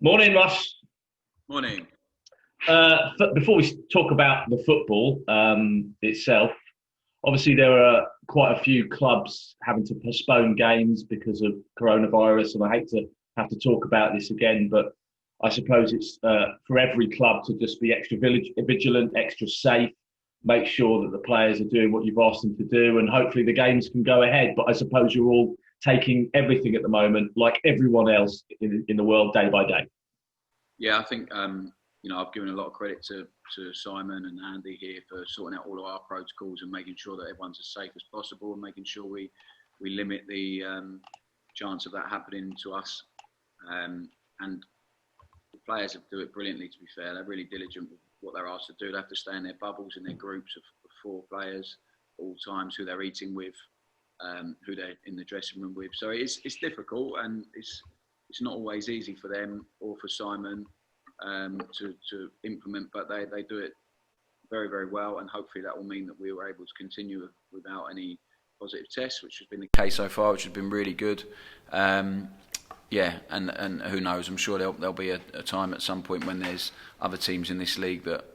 Morning, Russ. Morning. Before we talk about the football itself, obviously there are quite a few clubs having to postpone games because of coronavirus, and I hate to have to talk about this again, but I suppose it's for every club to just be extra vigilant, extra safe, make sure that the players are doing what you've asked them to do, and hopefully the games can go ahead. But I suppose you're all taking everything at the moment, like everyone else in the world, day by day. Yeah, I think I've given a lot of credit to Simon and Andy here for sorting out all of our protocols and making sure that everyone's as safe as possible and making sure we limit the chance of that happening to us. And the players do it brilliantly. To be fair, they're really diligent with what they're asked to do. They have to stay in their bubbles, in their groups of four players at all times, who they're eating with, who they're in the dressing room with. So it's difficult, and it's not always easy for them or for Simon to implement, but they do it very, very well, and hopefully that will mean that we were able to continue without any positive tests, which has been the case so far, which has been really good. And who knows? I'm sure there'll be a time at some point when there's other teams in this league that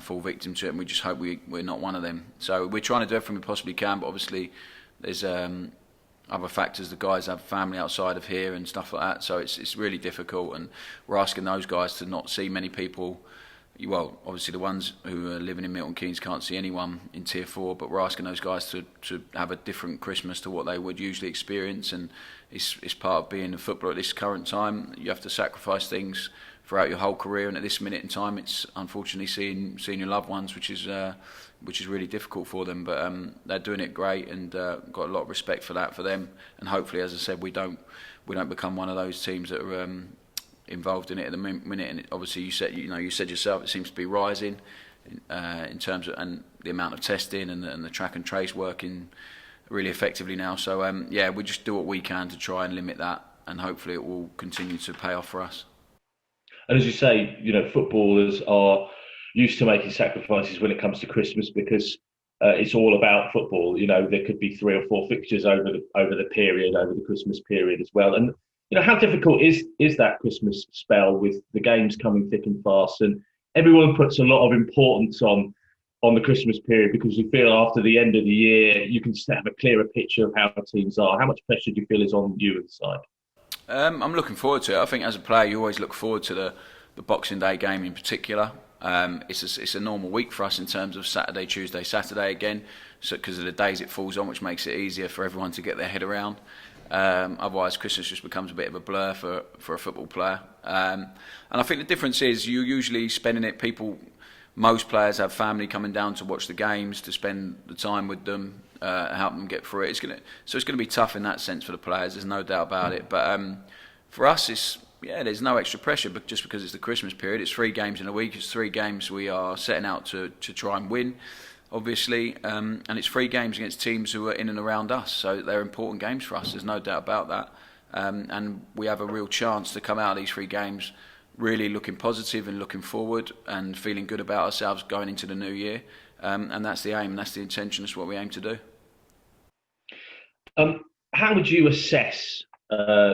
fall victim to it, and we just hope we're not one of them. So we're trying to do everything we possibly can, but obviously there's other factors. The guys have family outside of here and stuff like that, so it's really difficult, and we're asking those guys to not see many people. Well, obviously the ones who are living in Milton Keynes can't see anyone in Tier 4, but we're asking those guys to have a different Christmas to what they would usually experience, and it's part of being a footballer at this current time. You have to sacrifice things throughout your whole career, and at this minute in time it's unfortunately seeing your loved ones, which is really difficult for them, but they're doing it great, and got a lot of respect for that for them, and hopefully, as I said, we don't become one of those teams that are involved in it at the minute. And obviously you said yourself, it seems to be rising in terms of and the amount of testing and the track and trace working really effectively now. So we just do what we can to try and limit that, and hopefully it will continue to pay off for us. And as you say, footballers are used to making sacrifices when it comes to Christmas because it's all about football. There could be three or four fixtures over the Christmas period as well. And how difficult is that Christmas spell with the games coming thick and fast, and everyone puts a lot of importance on the Christmas period because you feel after the end of the year you can just have a clearer picture of how teams are. How much pressure do you feel is on you inside? I'm looking forward to it. I think as a player, you always look forward to the Boxing Day game in particular. It's a normal week for us in terms of Saturday, Tuesday, Saturday again, so because of the days it falls on, which makes it easier for everyone to get their head around. Otherwise, Christmas just becomes a bit of a blur for a football player. And I think the difference is you're usually spending it. Most players have family coming down to watch the games, to spend the time with them, help them get through it. So it's gonna be tough in that sense for the players. There's no doubt about it. But for us, there's no extra pressure, but just because it's the Christmas period, it's 3 games in a week. It's 3 games we are setting out to try and win, obviously, and it's 3 games against teams who are in and around us. So they're important games for us. There's no doubt about that, and we have a real chance to come out of these 3 games really looking positive and looking forward and feeling good about ourselves going into the new year. And that's the aim, and that's the intention. That's what we aim to do. How would you assess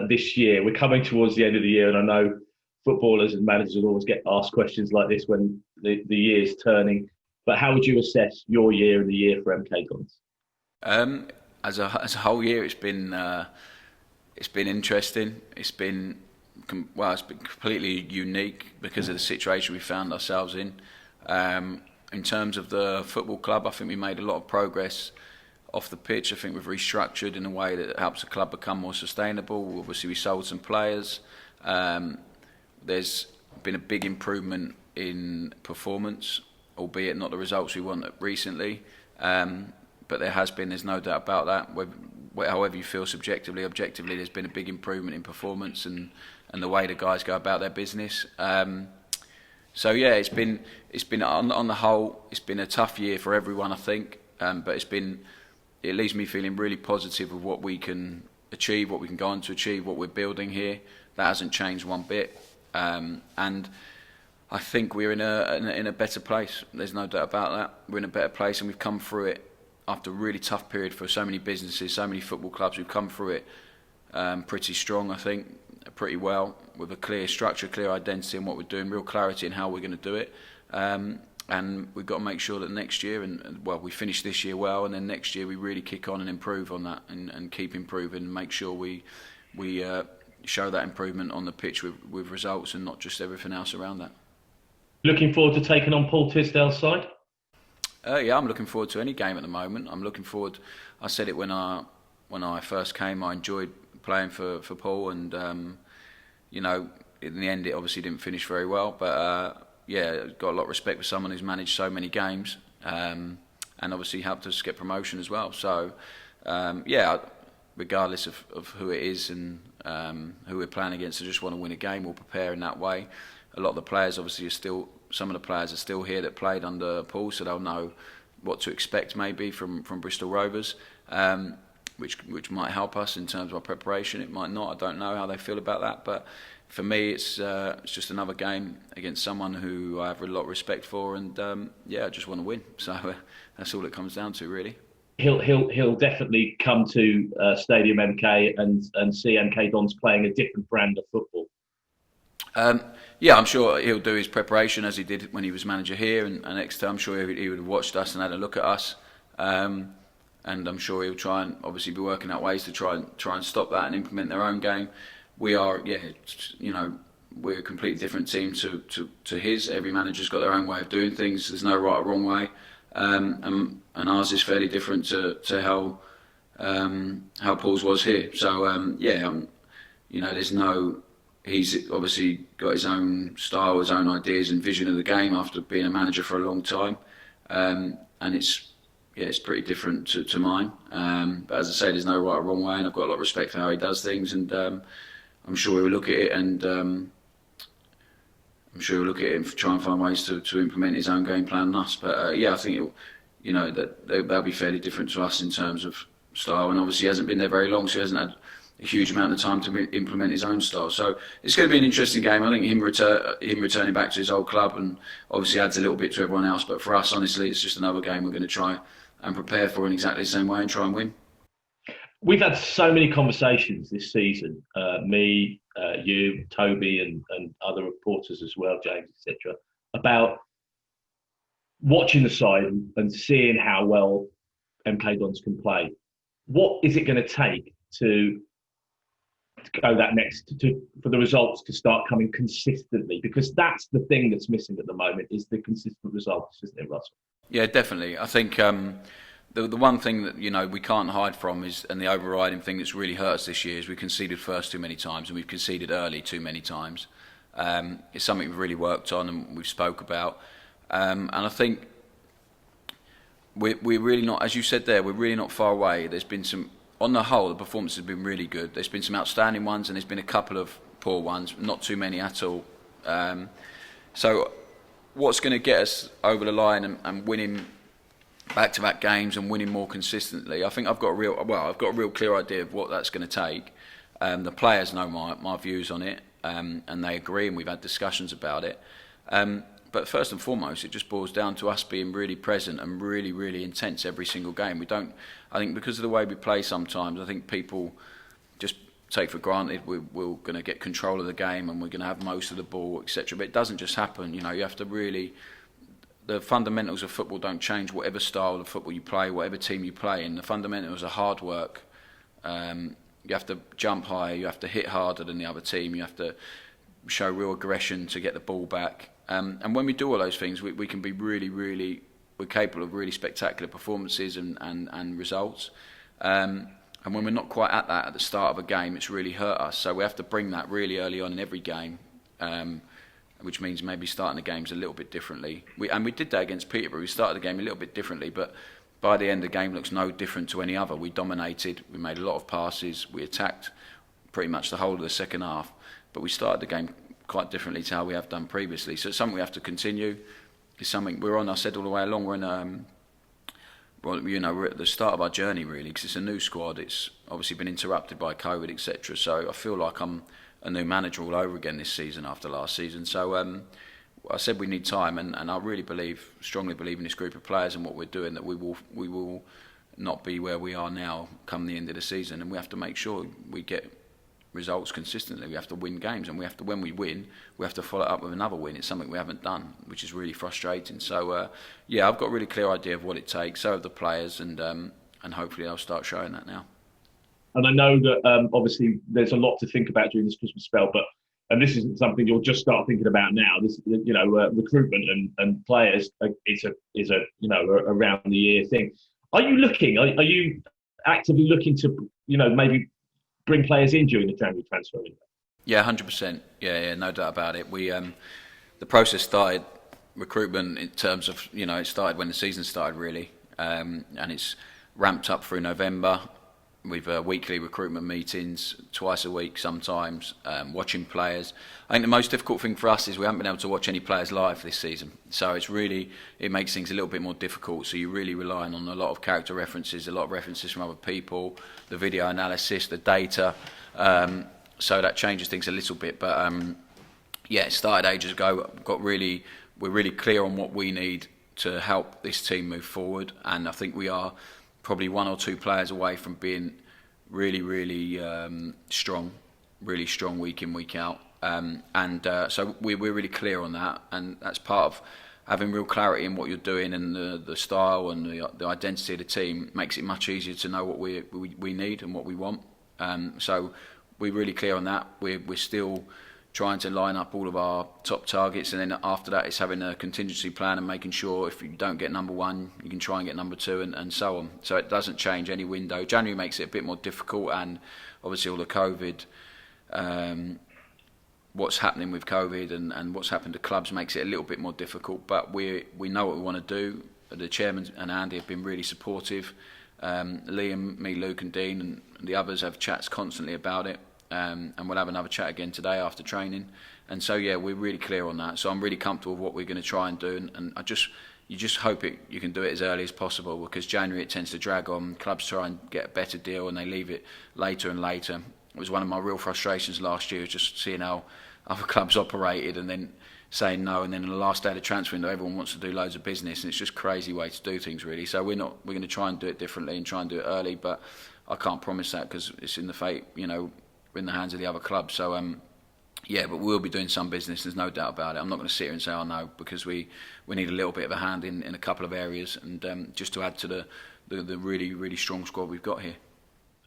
this year? We're coming towards the end of the year, and I know footballers and managers always get asked questions like this when the year's turning. But how would you assess your year and the year for MK Dons? As a whole year, it's been interesting. It's been completely unique because of the situation we found ourselves in. In terms of the football club, I think we made a lot of progress off the pitch. I think we've restructured in a way that helps the club become more sustainable. Obviously, we sold some players. There's been a big improvement in performance, albeit not the results we want recently. But there's no doubt about that. However you feel subjectively, objectively, there's been a big improvement in performance and the way the guys go about their business. It's been on the whole, it's been a tough year for everyone, I think. But it leaves me feeling really positive of what we can achieve, what we can go on to achieve, what we're building here. That hasn't changed one bit, and I think we're in a better place. There's no doubt about that. We're in a better place, and we've come through it after a really tough period for so many businesses, so many football clubs. We've come through it pretty strong, I think. pretty well, with a clear structure, clear identity in what we're doing, real clarity in how we're going to do it. And we've got to make sure that next year, we finish this year well, and then next year we really kick on and improve on that, and keep improving, and make sure we show that improvement on the pitch with results, and not just everything else around that. Looking forward to taking on Paul Tisdale's side? Yeah, I'm looking forward to any game at the moment. I'm looking forward. I said it when I first came. I enjoyed playing for Paul, and in the end, it obviously didn't finish very well. But got a lot of respect for someone who's managed so many games, and obviously helped us get promotion as well. So regardless of who it is and who we're playing against, I just want to win a game. We'll prepare in that way. A lot of the players obviously some of the players are still here that played under Paul, so they'll know what to expect maybe from Bristol Rovers, which might help us in terms of our preparation. It might not. I don't know how they feel about that, but for me, it's just another game against someone who I have a lot of respect for, and I just want to win. So that's all it comes down to, really. He'll definitely come to Stadium MK and see MK Dons playing a different brand of football. I'm sure he'll do his preparation as he did when he was manager here, and next time I'm sure he would have watched us and had a look at us, and I'm sure he'll try and obviously be working out ways to try and stop that and implement their own game. We are, we're a completely different team to his. Every manager's got their own way of doing things. There's no right or wrong way, and ours is fairly different to how Paul's was here. So there's no. He's obviously got his own style, his own ideas and vision of the game after being a manager for a long time, and it's pretty different to mine. But as I say, there's no right or wrong way, and I've got a lot of respect for how he does things, and I'm sure he'll look at it and try and find ways to implement his own game plan on us. But I think they'll be fairly different to us in terms of style, and obviously he hasn't been there very long, so he hasn't had a huge amount of time to implement his own style. So it's going to be an interesting game. I think him returning back to his old club and obviously adds a little bit to everyone else. But for us, honestly, it's just another game we're going to try and prepare for in exactly the same way and try and win. We've had so many conversations this season, me, you, Toby and other reporters as well, James, etc., about watching the side and seeing how well MK Dons can play. What is it going to take to go that next for the results to start coming consistently? Because that's the thing that's missing at the moment, is the consistent results, isn't it, Russell? Yeah, definitely. I think the one thing that we can't hide from is, and the overriding thing that's really hurt us this year, is we conceded first too many times, and we've conceded early too many times. It's something we've really worked on and we've spoke about, and I think we're really not, as you said there, we're really not far away. There's been some. On the whole, the performance has been really good. There's been some outstanding ones, and there's been a couple of poor ones, not too many at all. So what's going to get us over the line and winning back-to-back games and winning more consistently? I think I've got a real clear idea of what that's going to take. The players know my views on it, and they agree, and we've had discussions about it. But first and foremost, it just boils down to us being really present and really, really intense every single game. I think because of the way we play sometimes, I think people just take for granted we're going to get control of the game and we're going to have most of the ball, etc. But it doesn't just happen. You have to really, the fundamentals of football don't change whatever style of football you play, whatever team you play in. The fundamentals are hard work. You have to jump higher, you have to hit harder than the other team, you have to show real aggression to get the ball back. And when we do all those things, we can be we're capable of really spectacular performances and results. And when we're not quite at that at the start of a game, it's really hurt us. So we have to bring that really early on in every game, which means maybe starting the games a little bit differently. We did that against Peterborough. We started the game a little bit differently, but by the end, the game looks no different to any other. We dominated. We made a lot of passes. We attacked pretty much the whole of the second half, but we started the game quite differently to how we have done previously. So it's something we have to continue. It's something we're on. I said all the way along, we're at the start of our journey really, because it's a new squad. It's obviously been interrupted by COVID, etc. So I feel like I'm a new manager all over again this season after last season. So I said we need time, and I really strongly believe in this group of players and what we're doing, that we will not be where we are now come the end of the season, and we have to make sure we get results consistently. We have to win games, and when we win, we have to follow it up with another win. It's something we haven't done, which is really frustrating. So yeah, I've got a really clear idea of what it takes. So have the players, and hopefully they'll start showing that now. And I know that obviously there's a lot to think about during this Christmas spell, and this isn't something you'll just start thinking about now. This, recruitment and players is a around the year thing. Are you actively looking to maybe bring players in during the January transfer window? Yeah, 100%. Yeah, no doubt about it. We the process started, recruitment, in terms of it started when the season started really, and it's ramped up through November. We've weekly recruitment meetings, twice a week sometimes, watching players. I think the most difficult thing for us is we haven't been able to watch any players live this season. So it makes things a little bit more difficult. So you're really relying on a lot of character references, a lot of references from other people, the video analysis, the data. So that changes things a little bit. But yeah, it started ages ago. We're really clear on what we need to help this team move forward. And I think we are probably one or two players away from being really strong week in, week out. So we're really clear on that, and that's part of having real clarity in what you're doing, and the style and the identity of the team makes it much easier to know what we need and what we want. So we're really clear on that. We're still trying to line up all of our top targets, and then after that it's having a contingency plan and making sure if you don't get number one, you can try and get number two, and so on. So it doesn't change any window. January makes it a bit more difficult, and obviously all the COVID, what's happening with COVID and what's happened to clubs makes it a little bit more difficult, but we know what we want to do. The chairman and Andy have been really supportive. Liam, me, Luke and Dean and the others have chats constantly about it. And we'll have another chat again today after training, and so yeah, we're really clear on that. So I'm really comfortable with what we're going to try and do, and you just hope you can do it as early as possible, because January it tends to drag on. Clubs try and get a better deal and they leave it later and later. It was one of my real frustrations last year, just seeing how other clubs operated and then saying no, and then on the last day of the transfer window everyone wants to do loads of business, and it's just a crazy way to do things really. So we're going to try and do it differently and try and do it early, but I can't promise that because it's in the fate, in the hands of the other clubs. So yeah, but we'll be doing some business, there's no doubt about it. I'm not going to sit here and say oh no, because we need a little bit of a hand in a couple of areas, and just to add to the really strong squad we've got here.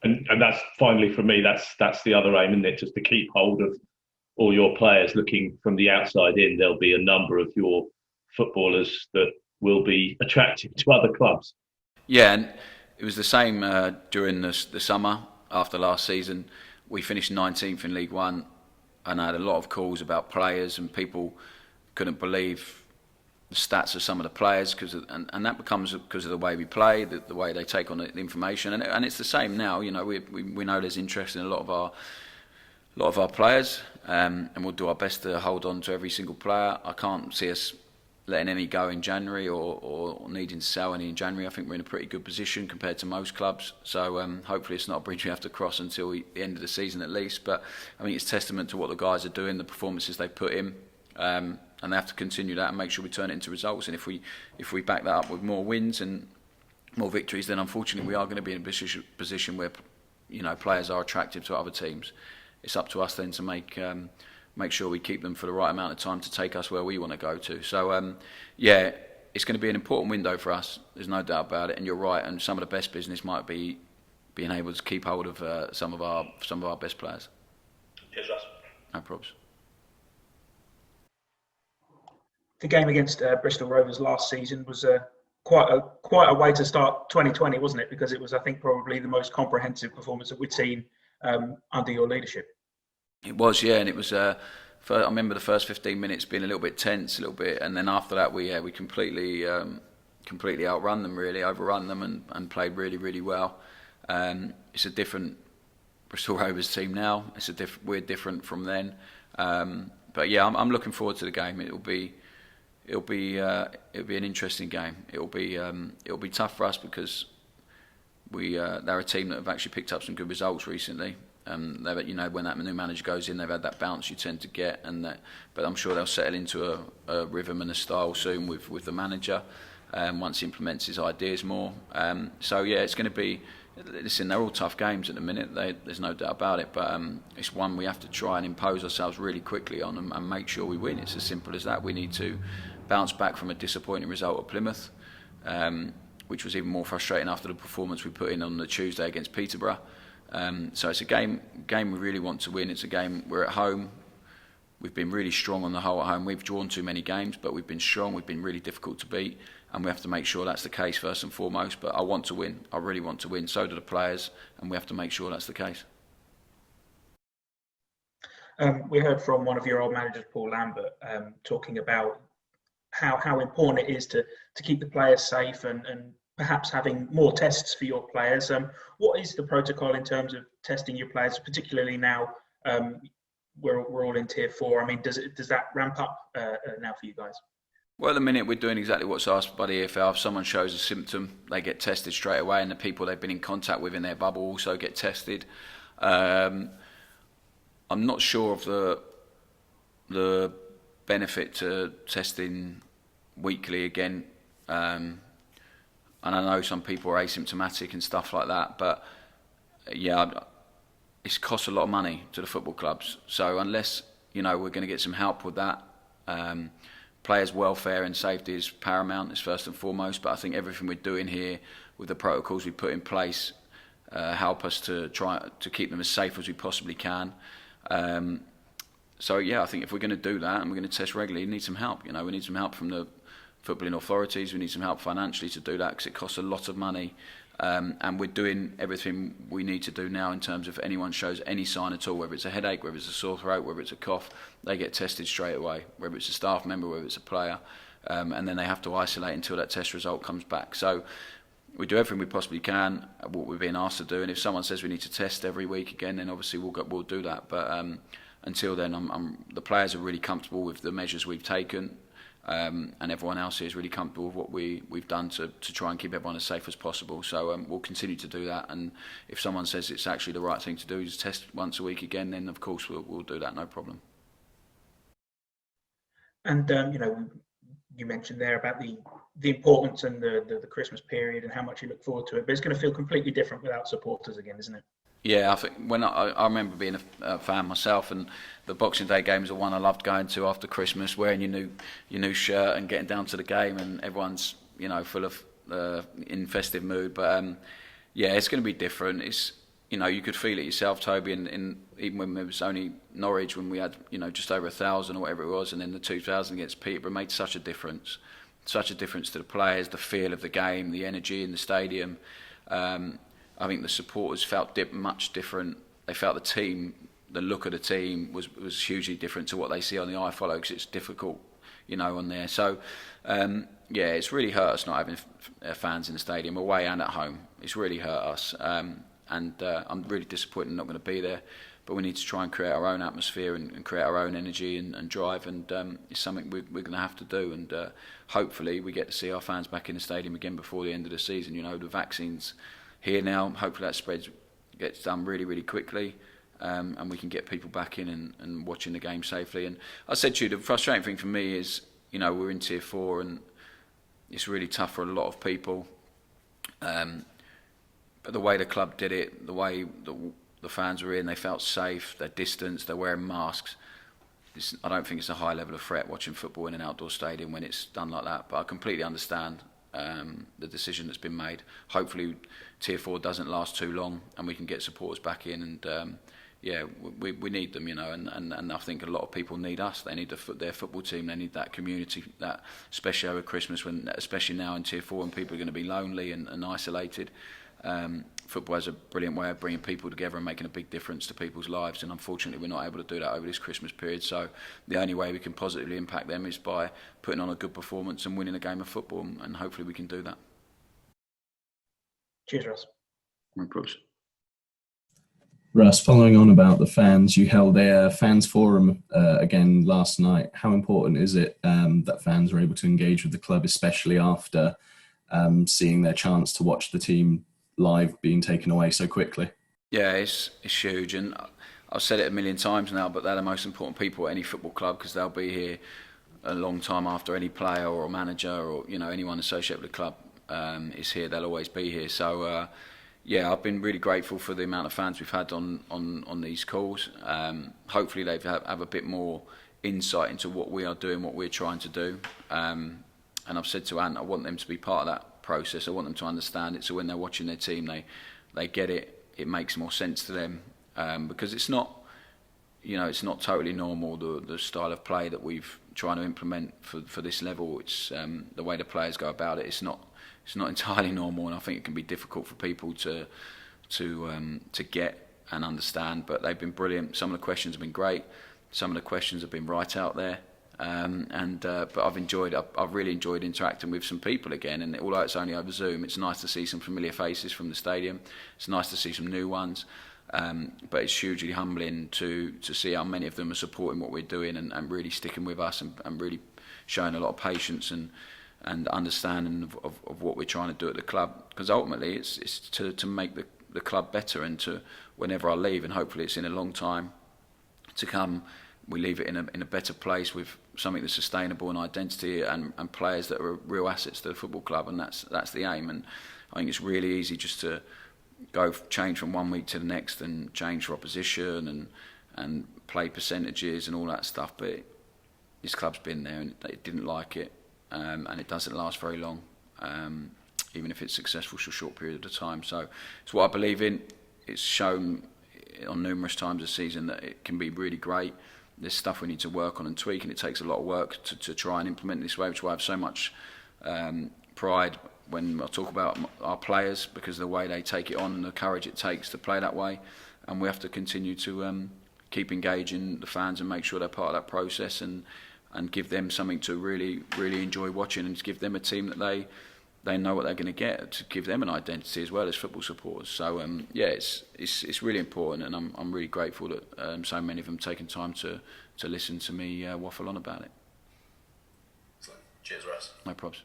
And that's finally for me, that's the other aim, isn't it? Just to keep hold of all your players. Looking from the outside in, there'll be a number of your footballers that will be attractive to other clubs. Yeah, and it was the same during the summer after last season. We finished 19th in League One, and I had a lot of calls about players, and people couldn't believe the stats of some of the players, and that becomes because of the way we play, the way they take on the information, and it's the same now. We know there's interest in a lot of our players, and we'll do our best to hold on to every single player. I can't see us letting any go in January or needing to sell any in January. I think we're in a pretty good position compared to most clubs. So hopefully it's not a bridge we have to cross until the end of the season at least. But I think it's testament to what the guys are doing, the performances they put in, and they have to continue that and make sure we turn it into results. And if we back that up with more wins and more victories, then unfortunately we are going to be in a position where players are attractive to other teams. It's up to us then to make sure we keep them for the right amount of time to take us where we want to go to. So yeah, it's going to be an important window for us. There's no doubt about it. And you're right. And some of the best business might be being able to keep hold of some of our best players. Cheers, Russ. No problems. The game against Bristol Rovers last season was quite a way to start 2020, wasn't it? Because it was, I think, probably the most comprehensive performance that we'd seen under your leadership. It was, yeah, and it was. I remember the first 15 minutes being a little bit tense, and then after that we completely outrun them, really overrun them, and played really well. It's a different Bristol Rovers team now. We're different from then. But yeah, I'm looking forward to the game. It'll be an interesting game. It'll be tough for us because they're a team that have actually picked up some good results recently. When that new manager goes in, they've had that bounce you tend to get, but I'm sure they'll settle into a rhythm and a style soon with the manager once he implements his ideas more. So yeah, it's going to be Listen, they're all tough games at the minute. There's no doubt about it. But it's one we have to try and impose ourselves really quickly on and make sure we win. It's as simple as that. We need to bounce back from a disappointing result at Plymouth, which was even more frustrating after the performance we put in on the Tuesday against Peterborough. So it's a game we really want to win. It's a game we're at home. We've been really strong on the whole at home. We've drawn too many games, but we've been strong. We've been really difficult to beat, and we have to make sure that's the case first and foremost. But I want to win. I really want to win. So do the players, and we have to make sure that's the case. We heard from one of your old managers, Paul Lambert, talking about how important it is to keep the players safe and perhaps having more tests for your players. What is the protocol in terms of testing your players, particularly now? We're all in Tier 4. I mean, does that ramp up now for you guys? Well, at the minute we're doing exactly what's asked by the EFL. If someone shows a symptom, they get tested straight away, and the people they've been in contact with in their bubble also get tested. I'm not sure of the benefit to testing weekly again, and I know some people are asymptomatic and stuff like that, but yeah, it's cost a lot of money to the football clubs. So unless we're going to get some help with that, players' welfare and safety is paramount, is first and foremost. But I think everything we're doing here with the protocols we put in place help us to try to keep them as safe as we possibly can. So yeah, I think if we're going to do that and we're going to test regularly, we need some help. We need some help from the footballing authorities. We need some help financially to do that because it costs a lot of money. And we're doing everything we need to do now in terms of if anyone shows any sign at all, whether it's a headache, whether it's a sore throat, whether it's a cough, they get tested straight away, whether it's a staff member, whether it's a player, and then they have to isolate until that test result comes back. So we do everything we possibly can, what we're being asked to do, and if someone says we need to test every week again, then obviously we'll do that. But until then, the players are really comfortable with the measures we've taken. And everyone else here is really comfortable with what we've done to try and keep everyone as safe as possible. So we'll continue to do that. And if someone says it's actually the right thing to do is test once a week again, then of course we'll do that, no problem. And you mentioned there about the importance and the Christmas period and how much you look forward to it. But it's going to feel completely different without supporters again, isn't it? Yeah, I think when I remember being a fan myself, and the Boxing Day games are one I loved going to after Christmas, wearing your new shirt and getting down to the game, and everyone's full of in festive mood. But yeah, it's going to be different. It's you could feel it yourself, Toby, and even when it was only Norwich, when we had just over 1,000 or whatever it was, and then the 2,000 against Peterborough made such a difference to the players, the feel of the game, the energy in the stadium. I think the supporters felt much different. They felt the look of the team was hugely different to what they see on the iFollow, because it's difficult, on there. So, yeah, it's really hurt us not having fans in the stadium, away and at home. It's really hurt us. And I'm really disappointed I'm not going to be there. But we need to try and create our own atmosphere and create our own energy and drive. And it's something we're going to have to do. And hopefully we get to see our fans back in the stadium again before the end of the season. The vaccine's here now. Hopefully that gets done really, really quickly, and we can get people back in and watching the game safely. And I said to you, the frustrating thing for me is, we're in Tier 4 and it's really tough for a lot of people. But the way the club did it, the way the fans were in, they felt safe, they're distanced, they're wearing masks. I don't think it's a high level of threat watching football in an outdoor stadium when it's done like that. But I completely understand the decision that's been made. Hopefully Tier 4 doesn't last too long and we can get supporters back in, and yeah, we need them, and I think a lot of people need us. They need their football team, they need that community, that especially over Christmas, especially now in Tier 4 when people are going to be lonely and isolated. Football has a brilliant way of bringing people together and making a big difference to people's lives, and unfortunately we're not able to do that over this Christmas period. So the only way we can positively impact them is by putting on a good performance and winning a game of football, and hopefully we can do that. Cheers, Russ. No problems. Russ, following on about the fans, you held a fans forum again last night. How important is it that fans are able to engage with the club, especially after seeing their chance to watch the team live being taken away so quickly? Yeah, it's huge, and I've said it a million times now, but they're the most important people at any football club, because they'll be here a long time after any player or manager or anyone associated with the club is here. They'll always be here. So Yeah, I've been really grateful for the amount of fans we've had on these calls. Hopefully they have a bit more insight into what we are doing, what we're trying to do. And I've said to Ant, I want them to be part of that process. I want them to understand it, so when they're watching their team, they get it. It makes more sense to them, because it's not, it's not totally normal, the style of play that we've trying to implement for this level. It's the way the players go about it. It's not entirely normal, and I think it can be difficult for people to get and understand. But they've been brilliant. Some of the questions have been great. Some of the questions have been right out there. But I've really enjoyed interacting with some people again. And although it's only over Zoom, it's nice to see some familiar faces from the stadium. It's nice to see some new ones. But it's hugely humbling to see how many of them are supporting what we're doing and really sticking with us and really showing a lot of patience and understanding of what we're trying to do at the club. Because ultimately it's to make the club better, and to, whenever I leave, and hopefully it's in a long time to come, we leave it in a better place with something that's sustainable, and identity and players that are real assets to the football club, and that's the aim. And I think it's really easy just to change from one week to the next and change for opposition and play percentages and all that stuff. But this club's been there and it didn't like it, and it doesn't last very long, even if it's successful for a short period of time. So it's what I believe in. It's shown on numerous times this season that it can be really great. There's stuff we need to work on and tweak, and it takes a lot of work to try and implement this way, which is why I have so much pride when I talk about our players, because of the way they take it on and the courage it takes to play that way. And we have to continue to keep engaging the fans and make sure they're part of that process, and give them something to really, really enjoy watching, and to give them a team that they know what they're going to get, to give them an identity as well as football supporters. So yeah, it's really important, and I'm really grateful that so many of them taken time to listen to me waffle on about it. Cheers, Russ. No problems.